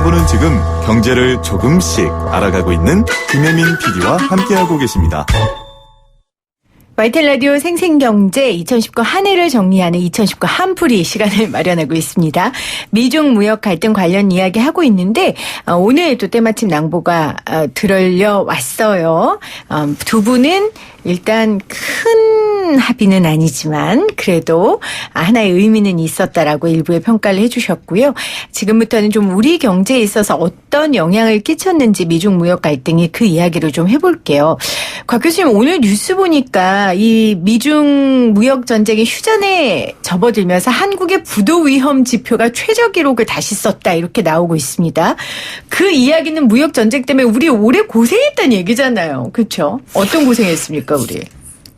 여러분은 지금 경제를 조금씩 알아가고 있는 김혜민 PD와 함께하고 계십니다. YTN 라디오 생생경제 2019 한 해를 정리하는 2019 한풀이 시간을 마련하고 있습니다. 미중 무역 갈등 관련 이야기 하고 있는데 오늘 또 때마침 낭보가 들어려 왔어요. 두 분은 일단 큰 합의는 아니지만 그래도 하나의 의미는 있었다라고 일부에 평가를 해주셨고요. 지금부터는 좀 우리 경제에 있어서 어떤 영향을 끼쳤는지 미중 무역 갈등이 그 이야기를 좀 해볼게요. 곽 교수님 오늘 뉴스 보니까 이 미중 무역 전쟁의 휴전에 접어들면서 한국의 부도 위험 지표가 최저 기록을 다시 썼다 이렇게 나오고 있습니다. 그 이야기는 무역 전쟁 때문에 우리 오래 고생했다는 얘기잖아요. 그렇죠? 어떤 고생했습니까, 우리?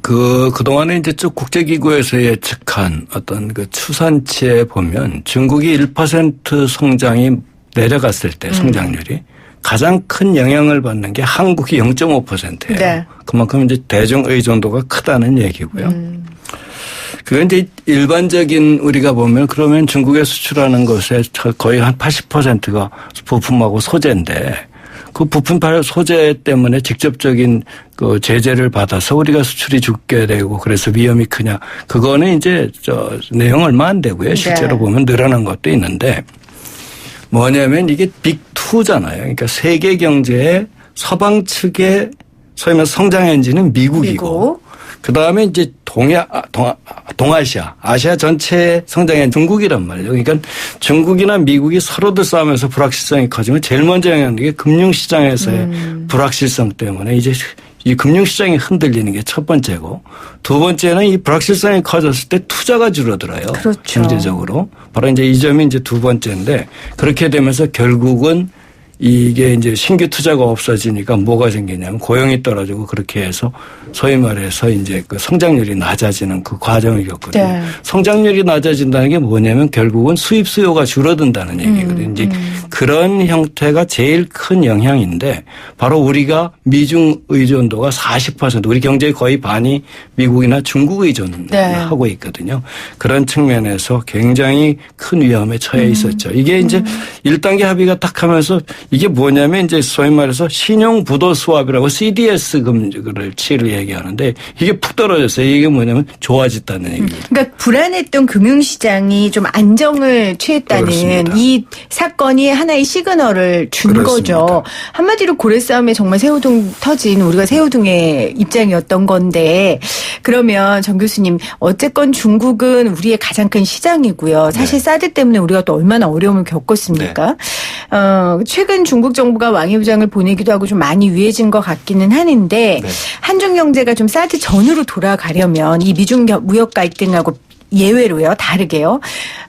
그동안에 이제 쭉 국제기구에서 예측한 어떤 그 추산치에 보면 중국이 1% 성장이 내려갔을 때 성장률이 가장 큰 영향을 받는 게 한국이 0.5%예요. 네. 그만큼 이제 대중 의존도가 크다는 얘기고요. 그건 이제 일반적인 우리가 보면 그러면 중국에 수출하는 것에 거의 한 80%가 부품하고 소재인데 그 부품 소재 때문에 직접적인 그 제재를 받아서 우리가 수출이 죽게 되고 그래서 위험이 크냐. 그거는 이제 내용 얼마 안 되고요. 실제로 네. 보면 늘어난 것도 있는데 뭐냐면 이게 빅2잖아요. 그러니까 세계 경제의 서방 측의 소위 말해서 성장 엔진은 미국이고 그다음에 이제 동아시아, 아시아 전체의 성장엔 중국이란 말이죠. 그러니까 중국이나 미국이 서로들 싸우면서 불확실성이 커지면 제일 먼저 영향하는 게 금융시장에서의 불확실성 때문에 이제 이 금융시장이 흔들리는 게 첫 번째고 두 번째는 이 불확실성이 커졌을 때 투자가 줄어들어요. 그렇죠. 경제적으로. 바로 이제 이 점이 이제 두 번째인데 그렇게 되면서 결국은 이게 이제 신규 투자가 없어지니까 뭐가 생기냐면 고용이 떨어지고 그렇게 해서 소위 말해서 이제 그 성장률이 낮아지는 그 과정을 겪거든요. 네. 성장률이 낮아진다는 게 뭐냐면 결국은 수입 수요가 줄어든다는 얘기거든요. 이제 그런 형태가 제일 큰 영향인데 바로 우리가 미중 의존도가 40% 우리 경제의 거의 반이 미국이나 중국 의존하고 있거든요. 그런 측면에서 굉장히 큰 위험에 처해 있었죠. 이게 이제 1단계 합의가 딱 하면서 이게 뭐냐면 이제 소위 말해서 신용 부도 스왑이라고 CDS 금리를 얘기하는데 이게 푹 떨어졌어요. 이게 뭐냐면 좋아졌다는 얘기예요. 그러니까 불안했던 금융시장이 좀 안정을 취했다는 그렇습니다. 이 사건이 하나의 시그널을 준 그렇습니다. 거죠. 한마디로 고래 싸움에 정말 새우등 터진 우리가 새우등의 입장이었던 건데 그러면 정 교수님 어쨌건 중국은 우리의 가장 큰 시장이고요. 사실 네. 사드 때문에 우리가 또 얼마나 어려움을 겪었습니까? 네. 최근 중국 정부가 왕이부장을 보내기도 하고 좀 많이 유해진 것 같기는 하는데 네. 한중 경제가 좀 사드 전으로 돌아가려면 이 미중 무역 갈등하고 예외로요. 다르게요.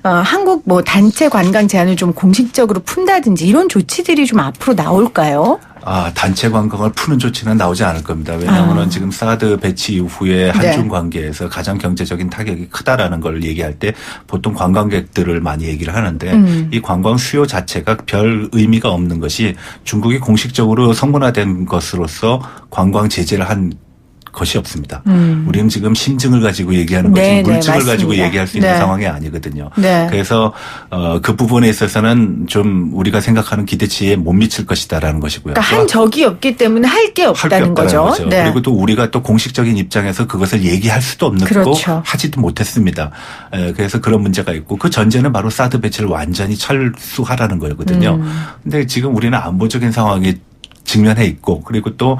한국 뭐 단체 관광 제한을 좀 공식적으로 푼다든지 이런 조치들이 좀 앞으로 나올까요? 단체 관광을 푸는 조치는 나오지 않을 겁니다. 왜냐하면 지금 사드 배치 이후에 한중 관계에서 가장 경제적인 타격이 크다라는 걸 얘기할 때 보통 관광객들을 많이 얘기를 하는데 이 관광 수요 자체가 별 의미가 없는 것이 중국이 공식적으로 성문화된 것으로서 관광 제재를 한 것이 없습니다. 우리는 지금 심증을 가지고 얘기하는 거지 물증을 맞습니다. 가지고 얘기할 수 있는 상황이 아니거든요. 네. 그래서 그 부분에 있어서는 좀 우리가 생각하는 기대치에 못 미칠 것이다라는 것이고요. 그러니까 한 적이 없기 때문에 할 게 없다는 거죠. 네. 그리고 또 우리가 또 공식적인 입장에서 그것을 얘기할 수도 없는 그렇죠. 거 하지도 못했습니다. 그래서 그런 문제가 있고 그 전제는 바로 사드 배치를 완전히 철수하라는 거거든요. 근데 지금 우리는 안보적인 상황이 직면해 있고 그리고 또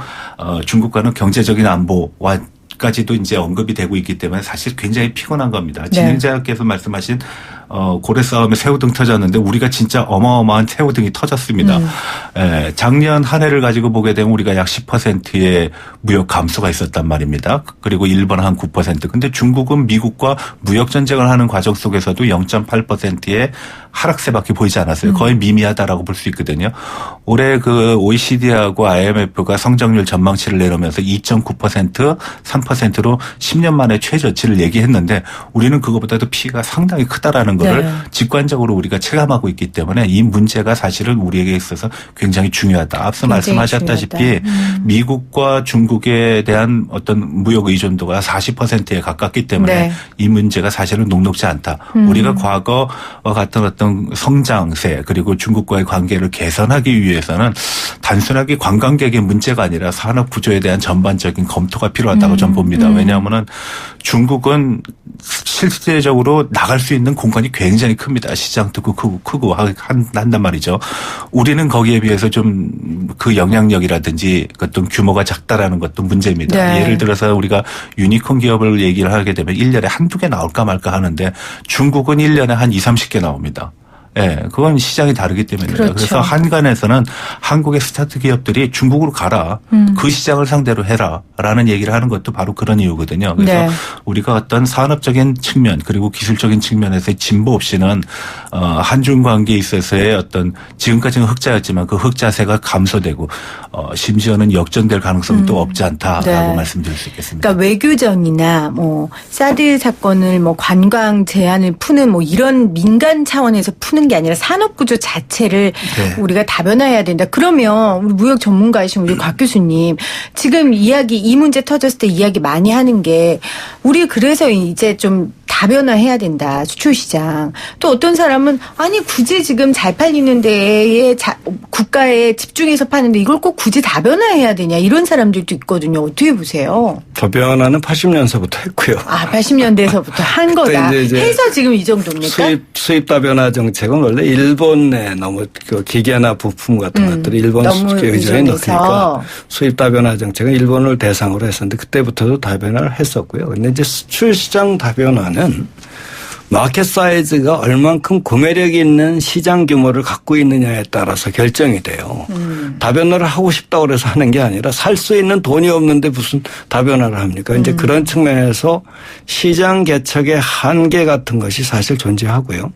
중국과는 경제적인 안보와까지도 이제 언급이 되고 있기 때문에 사실 굉장히 피곤한 겁니다. 진행자께서 말씀하신 고래 싸움에 새우등 터졌는데 우리가 진짜 어마어마한 새우등이 터졌습니다. 작년 한 해를 가지고 보게 되면 우리가 약 10%의 무역 감소가 있었단 말입니다. 그리고 일본은 한 9%. 근데 중국은 미국과 무역 전쟁을 하는 과정 속에서도 0.8%의 하락세밖에 보이지 않았어요. 거의 미미하다라고 볼 수 있거든요. 올해 그 OECD하고 IMF가 성장률 전망치를 내놓으면서 2.9%, 3%로 10년 만에 최저치를 얘기했는데 우리는 그것보다도 피해가 상당히 크다라는 거를 네. 직관적으로 우리가 체감하고 있기 때문에 이 문제가 사실은 우리에게 있어서 굉장히 중요하다. 앞서 말씀하셨다시피 미국과 중국에 대한 어떤 무역 의존도가 40%에 가깝기 때문에 네. 이 문제가 사실은 녹록지 않다. 우리가 과거와 같은 어떤 성장세 그리고 중국과의 관계를 개선하기 위해서는 단순하게 관광객의 문제가 아니라 산업 구조에 대한 전반적인 검토가 필요하다고 저는 봅니다. 왜냐하면은 중국은 실제적으로 나갈 수 있는 공간이 굉장히 큽니다. 시장도 크고 한단 말이죠. 우리는 거기에 비해서 좀 그 영향력이라든지 어떤 규모가 작다라는 것도 문제입니다. 네. 예를 들어서 우리가 유니콘 기업을 얘기를 하게 되면 1년에 한두 개 나올까 말까 하는데 중국은 1년에 한 20-30개 나옵니다. 예, 그건 시장이 다르기 때문입니다. 그렇죠. 그래서 한간에서는 한국의 스타트 기업들이 중국으로 가라. 그 시장을 상대로 해라라는 얘기를 하는 것도 바로 그런 이유거든요. 그래서 네. 우리가 어떤 산업적인 측면 그리고 기술적인 측면에서의 진보 없이는 한중 관계에 있어서의 어떤 지금까지는 흑자였지만 그 흑자세가 감소되고 심지어는 역전될 가능성이 또 없지 않다라고 네. 말씀드릴 수 있겠습니다. 그러니까 외교전이나 뭐 사드 사건을 뭐 관광 제한을 푸는 뭐 이런 민간 차원에서 푸는 게 아니라 산업 구조 자체를 네. 우리가 다변화해야 된다. 그러면 우리 무역 전문가이신 우리 곽 교수님 지금 이 문제 터졌을 때 이야기 많이 하는 게 우리 그래서 이제 좀 다변화해야 된다. 수출 시장. 또 어떤 사람은 아니 굳이 지금 잘 팔리는 데에 국가에 집중해서 파는데 이걸 꼭 굳이 다변화해야 되냐 이런 사람들도 있거든요. 어떻게 보세요? 다변화는 80년서부터 했고요. 80년대에서부터 한 거다. 이제 해서 지금 이 정도입니까? 수입 다변화 정책은 원래 일본에 너무 그 기계나 부품 같은 것들이 일본 너무 수출에 의존해 의존해서. 놓으니까 수입 다변화 정책은 일본을 대상으로 했었는데 그때부터도 다변화를 했었고요. 근데 이제 수출 시장 다변화는 마켓 사이즈가 얼만큼 구매력이 있는 시장 규모를 갖고 있느냐에 따라서 결정이 돼요. 다변화를 하고 싶다고 해서 하는 게 아니라 살 수 있는 돈이 없는데 무슨 다변화를 합니까? 이제 그런 측면에서 시장 개척의 한계 같은 것이 사실 존재하고요.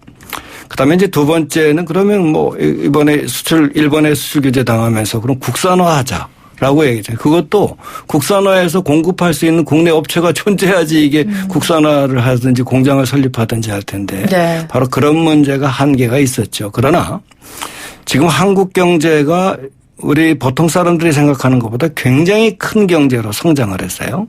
그다음에 이제 두 번째는 그러면 뭐 일본의 수출 규제 당하면서 그럼 국산화하자. 라고 얘기죠. 그것도 국산화해서 공급할 수 있는 국내 업체가 존재해야지 이게 국산화를 하든지 공장을 설립하든지 할 텐데 네. 바로 그런 문제가 한계가 있었죠. 그러나 지금 한국 경제가 우리 보통 사람들이 생각하는 것보다 굉장히 큰 경제로 성장을 했어요.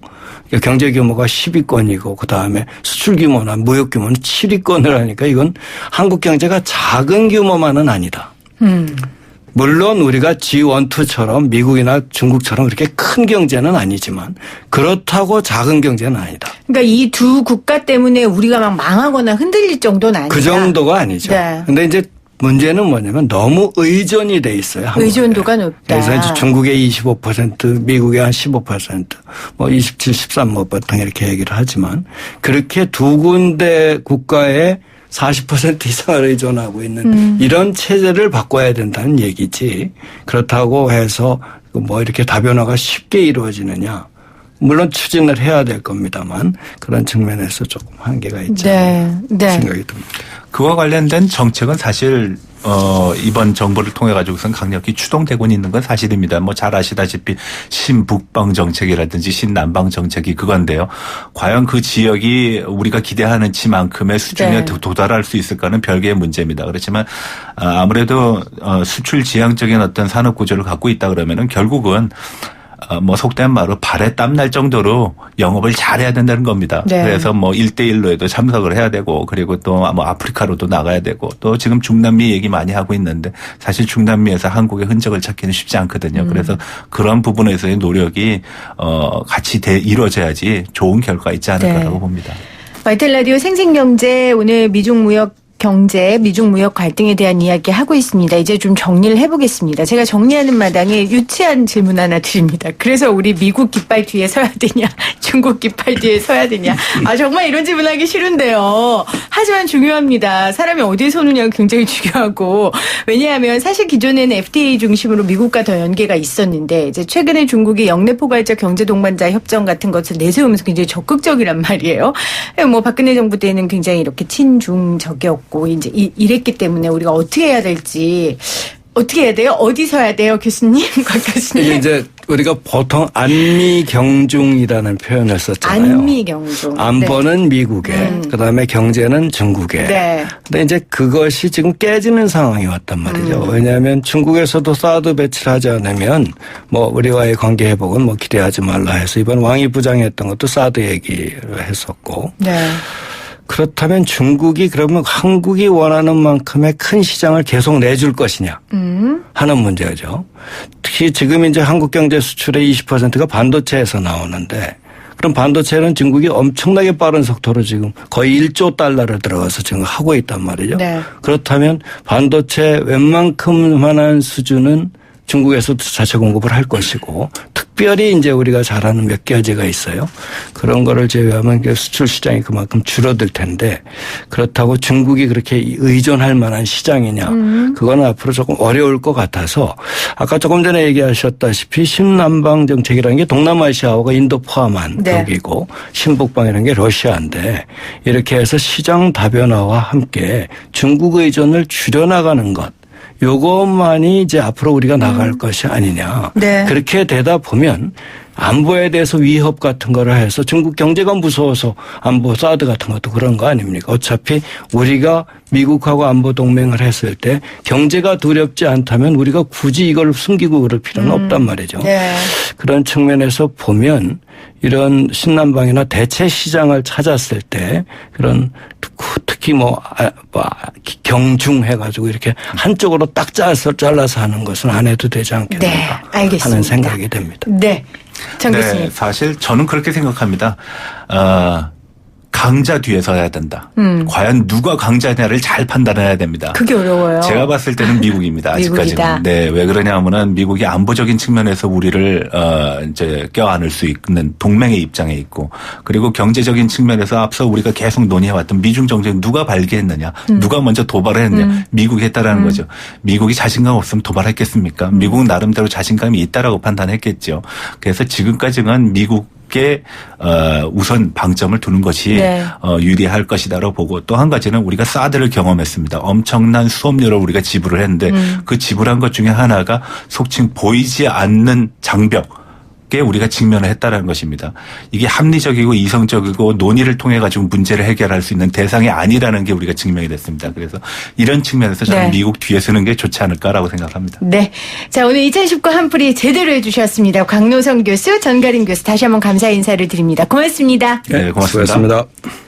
경제 규모가 10위권이고 그다음에 수출 규모나 무역 규모는 7위권을 하니까 이건 한국 경제가 작은 규모만은 아니다. 물론 우리가 G1, 2처럼 미국이나 중국처럼 그렇게 큰 경제는 아니지만 그렇다고 작은 경제는 아니다. 그러니까 이 두 국가 때문에 우리가 막 망하거나 흔들릴 정도는 아니다. 그 정도가 아니죠. 네. 그런데 이제 문제는 뭐냐면 너무 의존이 돼 있어요. 한국에. 의존도가 높다. 그래서 이제 중국의 25%, 미국의 한 15%, 뭐 27, 13, 뭐 보통 이렇게 얘기를 하지만 그렇게 두 군데 국가의 40% 이상을 의존하고 있는 이런 체제를 바꿔야 된다는 얘기지. 그렇다고 해서 뭐 이렇게 다변화가 쉽게 이루어지느냐. 물론 추진을 해야 될 겁니다만 그런 측면에서 조금 한계가 있지 않나 생각이 듭니다. 그와 관련된 정책은 사실 이번 정부를 통해 가지고선 강력히 추동되고 있는 건 사실입니다. 뭐 잘 아시다시피 신북방 정책이라든지 신남방 정책이 그건데요. 과연 그 지역이 우리가 기대하는 치만큼의 수준에 도달할 수 있을까는 별개의 문제입니다. 그렇지만 아무래도 수출 지향적인 어떤 산업 구조를 갖고 있다 그러면은 결국은 뭐 속된 말로 발에 땀 날 정도로 영업을 잘해야 된다는 겁니다. 네. 그래서 뭐 1대1로에도 참석을 해야 되고 그리고 또 뭐 아프리카로도 나가야 되고 또 지금 중남미 얘기 많이 하고 있는데 사실 중남미에서 한국의 흔적을 찾기는 쉽지 않거든요. 그래서 그런 부분에서의 노력이 같이 이루어져야지 좋은 결과가 있지 않을까라고 봅니다. YTN 라디오 생생경제 오늘 미중 무역 갈등에 대한 이야기 하고 있습니다. 이제 좀 정리를 해보겠습니다. 제가 정리하는 마당에 유치한 질문 하나 드립니다. 그래서 우리 미국 깃발 뒤에 서야 되냐, 중국 깃발 뒤에 서야 되냐. 정말 이런 질문하기 싫은데요. 하지만 중요합니다. 사람이 어디에 서느냐가 굉장히 중요하고 왜냐하면 사실 기존에는 FTA 중심으로 미국과 더 연계가 있었는데 이제 최근에 중국이 영내포괄적 경제동반자 협정 같은 것을 내세우면서 굉장히 적극적이란 말이에요. 뭐 박근혜 정부 때는 굉장히 이렇게 친중적이었고 이제 이랬기 때문에 우리가 어떻게 해야 될지 어떻게 해야 돼요? 어디 서야 돼요, 교수님? 곽 교수님. 이게 이제 우리가 보통 안미경중이라는 표현을 썼잖아요. 안미경중. 안보는 미국에, 그다음에 경제는 중국에. 네. 근데 이제 그것이 지금 깨지는 상황이 왔단 말이죠. 왜냐하면 중국에서도 사드 배치를 하지 않으면 뭐 우리와의 관계 회복은 뭐 기대하지 말라 해서 이번 왕이 부장했던 것도 사드 얘기를 했었고. 네. 그렇다면 중국이 그러면 한국이 원하는 만큼의 큰 시장을 계속 내줄 것이냐 하는 문제죠. 특히 지금 이제 한국 경제 수출의 20%가 반도체에서 나오는데 그럼 반도체는 중국이 엄청나게 빠른 속도로 지금 거의 1조 달러를 들어가서 지금 하고 있단 말이죠. 네. 그렇다면 반도체 웬만큼만한 수준은 중국에서도 자체 공급을 할 것이고 특별히 이제 우리가 잘하는 몇 가지가 있어요. 그런 거를 제외하면 수출 시장이 그만큼 줄어들 텐데 그렇다고 중국이 그렇게 의존할 만한 시장이냐. 그거는 앞으로 조금 어려울 것 같아서 아까 조금 전에 얘기하셨다시피 신남방 정책이라는 게 동남아시아하고 인도 포함한 네. 벽이고 신북방이라는 게 러시아인데 이렇게 해서 시장 다변화와 함께 중국 의존을 줄여나가는 것. 요것만이 이제 앞으로 우리가 나갈 것이 아니냐. 네. 그렇게 되다 보면 안보에 대해서 위협 같은 거를 해서 중국 경제가 무서워서 안보 사드 같은 것도 그런 거 아닙니까? 어차피 우리가 미국하고 안보 동맹을 했을 때 경제가 두렵지 않다면 우리가 굳이 이걸 숨기고 그럴 필요는 없단 말이죠. 네. 그런 측면에서 보면 이런 신남방이나 대체 시장을 찾았을 때 그런 특히 경중해가지고 이렇게 한쪽으로 딱 잘라서 하는 것은 안 해도 되지 않겠는가 네, 알겠습니다. 하는 생각이 듭니다. 네. 정 교수님. 네, 사실 저는 그렇게 생각합니다. 강자 뒤에 서야 된다. 과연 누가 강자냐를 잘 판단해야 됩니다. 그게 어려워요. 제가 봤을 때는 미국입니다. 아직까지는. 미국이다. 네, 왜 그러냐면은 미국이 안보적인 측면에서 우리를 이제 껴안을 수 있는 동맹의 입장에 있고, 그리고 경제적인 측면에서 앞서 우리가 계속 논의해왔던 미중 정책 누가 발기했느냐, 누가 먼저 도발을 했느냐, 미국이 했다라는 거죠. 미국이 자신감 없으면 도발했겠습니까? 미국은 나름대로 자신감이 있다라고 판단했겠죠. 그래서 지금까지는 미국에 우선 방점을 두는 것이 네. 유리할 것이다라고 보고, 또 한 가지는 우리가 사드를 경험했습니다. 엄청난 수업료를 우리가 지불을 했는데 그 지불한 것 중에 하나가 속칭 보이지 않는 장벽에 우리가 직면을 했다라는 것입니다. 이게 합리적이고 이성적이고 논의를 통해 가지고 문제를 해결할 수 있는 대상이 아니라는 게 우리가 증명이 됐습니다. 그래서 이런 측면에서 저는 네. 미국 뒤에 서는 게 좋지 않을까라고 생각합니다. 네. 자, 오늘 2019 한풀이 제대로 해주셨습니다. 광노성 교수, 전가림 교수 다시 한번 감사 인사를 드립니다. 고맙습니다. 네, 고맙습니다. 수고하셨습니다.